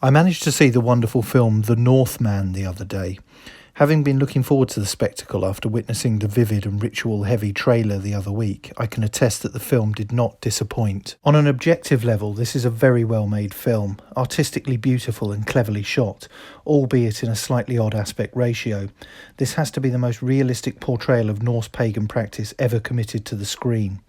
I managed to see the wonderful film The Northman the other day. Having been looking forward to the spectacle after witnessing the vivid and ritual-heavy trailer the other week, I can attest that the film did not disappoint. On an objective level, this is a very well-made film, artistically beautiful and cleverly shot, albeit in a slightly odd aspect ratio. This has to be the most realistic portrayal of Norse pagan practice ever committed to the screen.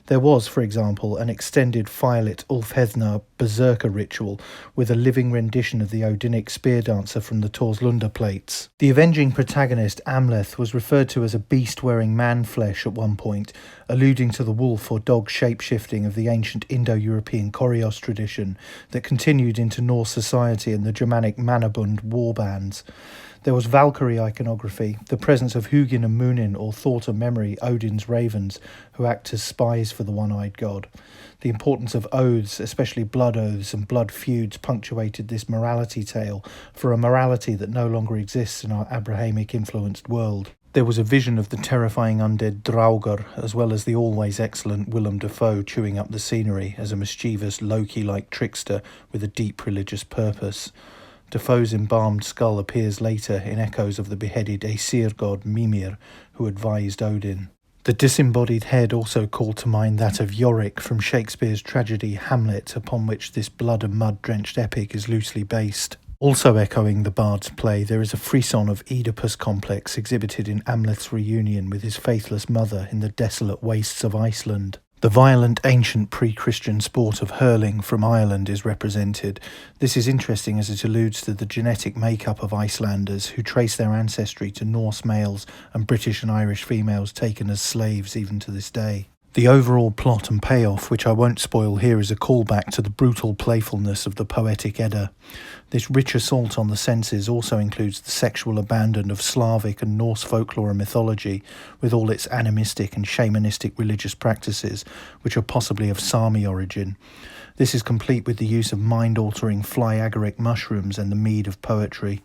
There was, for example, an extended firelit Ulfhethna berserker ritual with a living rendition of the Odinic spear dancer from the Torslunda plates. The avenging protagonist Amleth was referred to as a beast wearing man flesh at one point, alluding to the wolf or dog shape-shifting of the ancient Indo-European Koryos tradition that continued into Norse society and the Germanic Mannabund war bands. There was Valkyrie iconography, the presence of Hugin and Munin, or thought and memory, Odin's ravens, who act as spies for the one-eyed god. The importance of oaths, especially blood oaths and blood feuds, punctuated this morality tale, for a morality that no longer exists in our Abrahamic-influenced world. There was a vision of the terrifying undead Draugr, as well as the always excellent Willem Dafoe chewing up the scenery as a mischievous Loki-like trickster with a deep religious purpose. Defoe's embalmed skull appears later in echoes of the beheaded Aesir god Mimir, who advised Odin. The disembodied head also called to mind that of Yorick from Shakespeare's tragedy Hamlet, upon which this blood and mud-drenched epic is loosely based. Also echoing the bard's play, there is a frisson of Oedipus complex exhibited in Amleth's reunion with his faithless mother in the desolate wastes of Iceland. The violent ancient pre-Christian sport of hurling from Ireland is represented. This is interesting as it alludes to the genetic makeup of Icelanders who trace their ancestry to Norse males and British and Irish females taken as slaves even to this day. The overall plot and payoff, which I won't spoil here, is a callback to the brutal playfulness of the poetic Edda. This rich assault on the senses also includes the sexual abandon of Slavic and Norse folklore and mythology, with all its animistic and shamanistic religious practices, which are possibly of Sami origin. This is complete with the use of mind-altering fly-agaric mushrooms and the mead of poetry.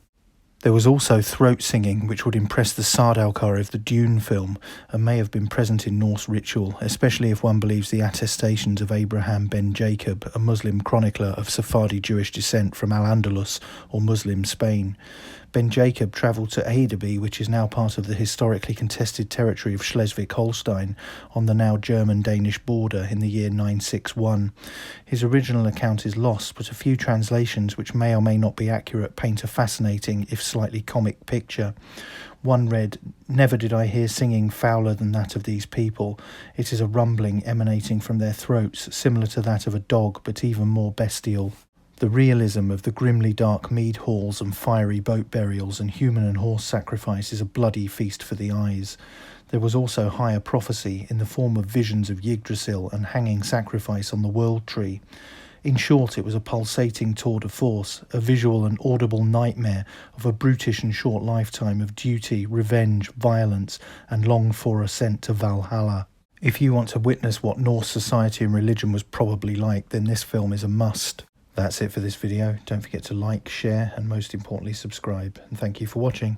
There was also throat singing, which would impress the Sardaukar of the Dune film and may have been present in Norse ritual, especially if one believes the attestations of Abraham ben Jacob, a Muslim chronicler of Sephardi Jewish descent from Al-Andalus or Muslim Spain. Ben Jacob travelled to Hedeby, which is now part of the historically contested territory of Schleswig-Holstein on the now German-Danish border in the year 961. His original account is lost, but a few translations, which may or may not be accurate, paint a fascinating, if slightly comic picture. One read, "Never did I hear singing fouler than that of these people. It is a rumbling emanating from their throats, similar to that of a dog, but even more bestial." The realism of the grimly dark mead halls and fiery boat burials and human and horse sacrifice is a bloody feast for the eyes. There was also higher prophecy in the form of visions of Yggdrasil and hanging sacrifice on the world tree. In short, it was a pulsating tour de force, a visual and audible nightmare of a brutish and short lifetime of duty, revenge, violence, and longed-for ascent to Valhalla. If you want to witness what Norse society and religion was probably like, then this film is a must. That's it for this video. Don't forget to like, share, and most importantly subscribe. And thank you for watching.